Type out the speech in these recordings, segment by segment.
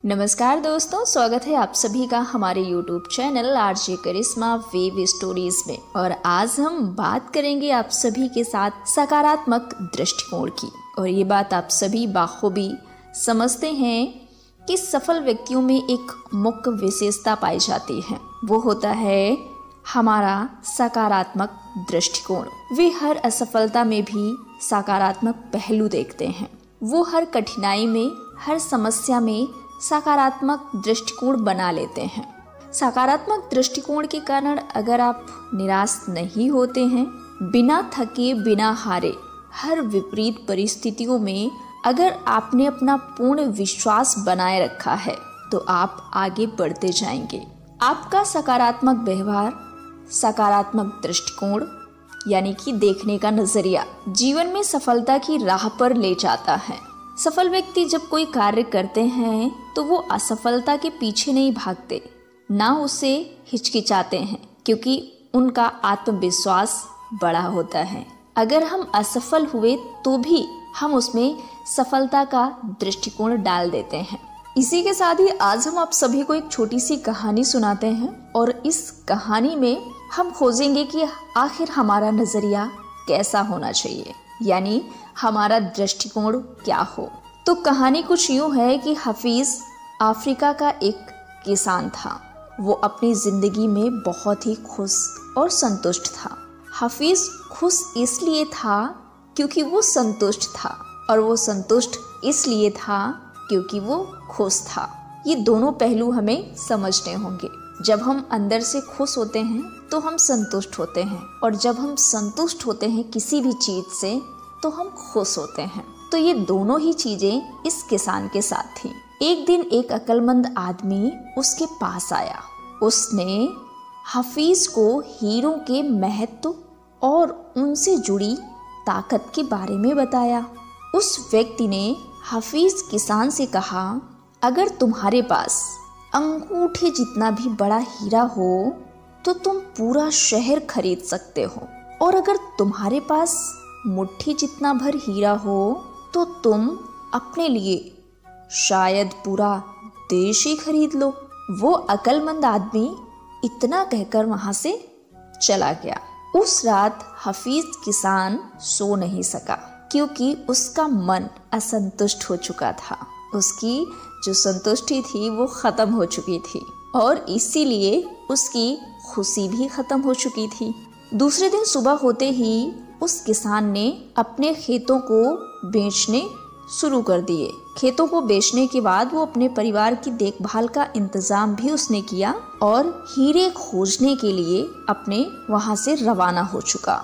नमस्कार दोस्तों, स्वागत है आप सभी का हमारे YouTube चैनल आरजे करिश्मा वेव स्टोरीज में। और आज हम बात करेंगे आप सभी के साथ सकारात्मक दृष्टिकोण की। और ये बात आप सभी बाखूबी समझते हैं कि सफल व्यक्तियों में एक मुख्य विशेषता पाई जाती है, वो होता है हमारा सकारात्मक दृष्टिकोण। वे हर असफलता में भी सकारात्मक पहलू देखते हैं। वो हर कठिनाई में, हर समस्या में सकारात्मक दृष्टिकोण बना लेते हैं। सकारात्मक दृष्टिकोण के कारण अगर आप निराश नहीं होते हैं, बिना थके बिना हारे हर विपरीत परिस्थितियों में अगर आपने अपना पूर्ण विश्वास बनाए रखा है तो आप आगे बढ़ते जाएंगे। आपका सकारात्मक व्यवहार, सकारात्मक दृष्टिकोण यानी कि देखने का नजरिया जीवन में सफलता की राह पर ले जाता है। सफल व्यक्ति जब कोई कार्य करते हैं तो वो असफलता के पीछे नहीं भागते, ना उसे हिचकिचाते हैं, क्योंकि उनका आत्मविश्वास बड़ा होता है। अगर हम असफल हुए तो भी हम उसमें सफलता का दृष्टिकोण डाल देते हैं। इसी के साथ ही आज हम आप सभी को एक छोटी सी कहानी सुनाते हैं और इस कहानी में हम खोजेंगे कि आखिर हमारा नजरिया कैसा होना चाहिए, यानी हमारा दृष्टिकोण क्या हो। तो कहानी कुछ यूं है कि हफीज अफ्रीका का एक किसान था। वो अपनी जिंदगी में बहुत ही खुश और संतुष्ट था। हफीज खुश इसलिए था क्योंकि वो संतुष्ट था, और वो संतुष्ट इसलिए था क्योंकि वो खुश था। ये दोनों पहलू हमें समझने होंगे। जब हम अंदर से खुश होते हैं तो हम संतुष्ट होते हैं, और जब हम संतुष्ट होते हैं किसी भी चीज से तो हम खुश होते हैं। तो ये दोनों ही चीजें इस किसान के साथ थी। एक दिन एक अक्लमंद आदमी उसके पास आया। उसने हफीज को हीरों के महत्व और उनसे जुड़ी ताकत के बारे में बताया। उस व्यक्ति ने हफीज किसान से कहा, अगर तुम्हारे पास अंगूठे जितना भी बड़ा हीरा हो तो तुम पूरा शहर खरीद सकते हो, और अगर तुम्हारे पास मुट्ठी जितना भर हीरा हो तो तुम अपने लिए शायद पूरा देश ही खरीद लो। वो अक्लमंद आदमी इतना कहकर वहां से चला गया। उस रात हफीज किसान सो नहीं सका, क्योंकि उसका मन असंतुष्ट हो चुका था। उसकी जो संतुष्टि थी वो खत्म हो चुकी थी, और इसीलिए उसकी खुशी भी खत्म हो चुकी थी। दूसरे दिन सुबह होते ही उस किसान ने अपने खेतों को बेचने शुरू कर दिए। खेतों को बेचने के बाद वो अपने परिवार की देखभाल का इंतजाम भी उसने किया, और हीरे खोजने के लिए अपने वहां से रवाना हो चुका।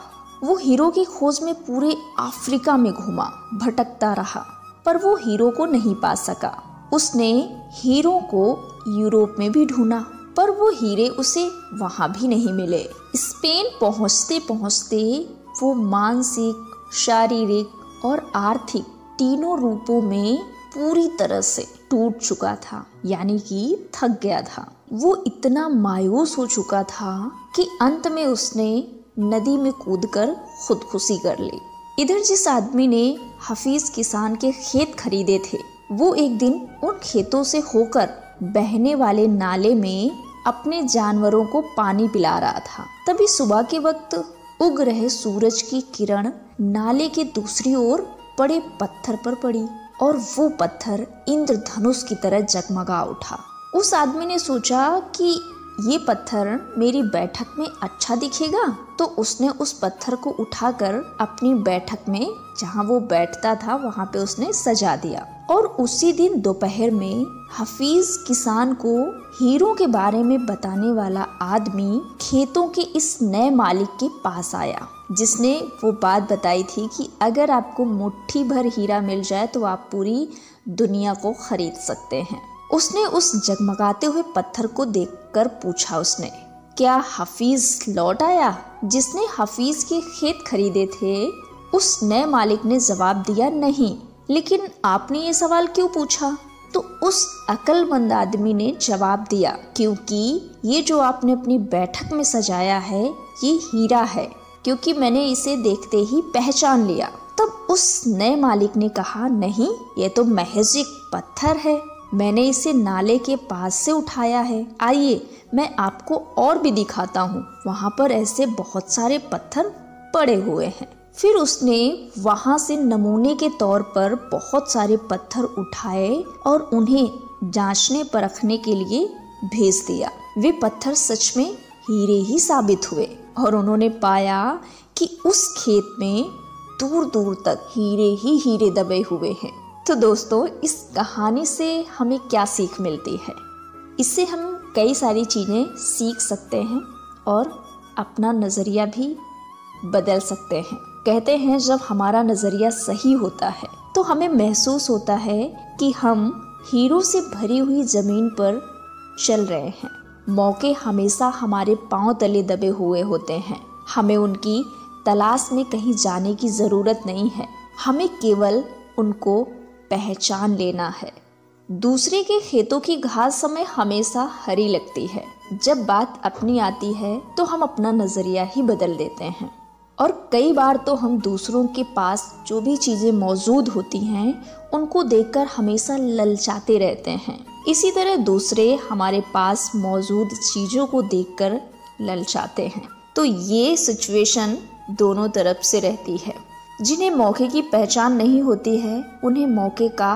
वो हीरो की खोज में पूरे अफ्रीका में घूमा, भटकता रहा, पर वो हीरो को नहीं पा सका। उसने हीरो को यूरोप में भी ढूंढा, पर वो हीरे उसे वहां भी नहीं मिले। स्पेन पहुंचते पहुंचते वो मानसिक, शारीरिक और आर्थिक तीनों रूपों में पूरी तरह से टूट चुका था, यानी कि थक गया था। वो इतना मायूस हो चुका था कि अंत में उसने नदी में कूदकर खुदकुशी कर ली। इधर जिस आदमी ने हफीज किसान के खेत खरीदे थे, वो एक दिन उन खेतों से होकर बहने वाले नाले में अपने जानवरों को पानी पिला रहा था। तभी सुबह के वक्त उग रहे सूरज की किरण नाले के दूसरी ओर बड़े पत्थर पर पड़ी, और वो पत्थर इंद्रधनुष की तरह जगमगा उठा। उस आदमी ने सोचा कि ये पत्थर मेरी बैठक में अच्छा दिखेगा, तो उसने उस पत्थर को उठाकर अपनी बैठक में, जहाँ वो बैठता था वहाँ पे उसने सजा दिया। और उसी दिन दोपहर में हफीज किसान को हीरो के बारे में बताने वाला आदमी खेतों के इस नए मालिक के पास आया, जिसने वो बात बताई थी कि अगर आपको मुट्ठी भर हीरा मिल जाए तो आप पूरी दुनिया को खरीद सकते हैं। उसने उस जगमगाते हुए पत्थर को देखकर पूछा, उसने, क्या हफीज लौट आया जिसने हफीज के खेत खरीदे थे? उस नए मालिक ने जवाब दिया, नहीं। लेकिन आपने ये सवाल क्यों पूछा? तो उस अक्लमंद आदमी ने जवाब दिया, क्योंकि ये जो आपने अपनी बैठक में सजाया है ये हीरा है, क्योंकि मैंने इसे देखते ही पहचान लिया। तब उस नए मालिक ने कहा, नहीं, ये तो महज एक पत्थर है। मैंने इसे नाले के पास से उठाया है। आइए मैं आपको और भी दिखाता हूँ, वहाँ पर ऐसे बहुत सारे पत्थर पड़े हुए हैं। फिर उसने वहाँ से नमूने के तौर पर बहुत सारे पत्थर उठाए और उन्हें जांचने परखने के लिए भेज दिया। वे पत्थर सच में हीरे ही साबित हुए और उन्होंने पाया कि उस खेत में दूर दूर तक हीरे ही हीरे दबे हुए हैं। तो दोस्तों, इस कहानी से हमें क्या सीख मिलती है? इससे हम कई सारी चीज़ें सीख सकते हैं और अपना नज़रिया भी बदल सकते हैं। कहते हैं जब हमारा नज़रिया सही होता है तो हमें महसूस होता है कि हम हीरों से भरी हुई ज़मीन पर चल रहे हैं। मौके हमेशा हमारे पांव तले दबे हुए होते हैं। हमें उनकी तलाश में कहीं जाने की ज़रूरत नहीं है, हमें केवल उनको पहचान लेना है। दूसरे के खेतों की घास हमें हमेशा हरी लगती है। जब बात अपनी आती है तो हम अपना नज़रिया ही बदल देते हैं और कई बार तो हम दूसरों के पास जो भी चीज़ें मौजूद होती हैं उनको देखकर हमेशा ललचाते रहते हैं। इसी तरह दूसरे हमारे पास मौजूद चीज़ों को देखकर ललचाते हैं। तो ये सिचुएशन दोनों तरफ से रहती है। जिन्हें मौके की पहचान नहीं होती है उन्हें मौके का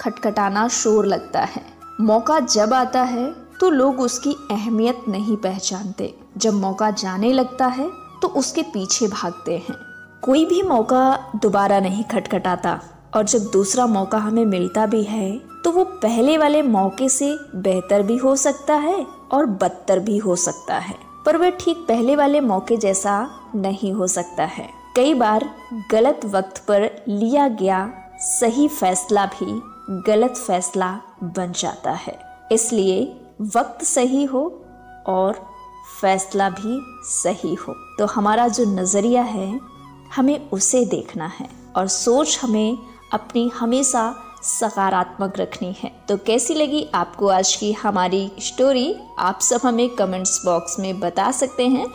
खटखटाना शोर लगता है। मौका जब आता है तो लोग उसकी अहमियत नहीं पहचानते। जब मौका जाने लगता है तो उसके पीछे भागते हैं। कोई भी मौका दोबारा नहीं खटखटाता और जब दूसरा मौका हमें मिलता भी है तो वो पहले वाले मौके से बेहतर भी हो सकता है और बदतर भी हो सकता है, पर वह ठीक पहले वाले मौके जैसा नहीं हो सकता है। कई बार गलत वक्त पर लिया गया सही फैसला भी गलत फैसला बन जाता है। इसलिए वक्त सही हो और फैसला भी सही हो। तो हमारा जो नज़रिया है हमें उसे देखना है और सोच हमें अपनी हमेशा सकारात्मक रखनी है। तो कैसी लगी आपको आज की हमारी स्टोरी? आप सब हमें कमेंट्स बॉक्स में बता सकते हैं।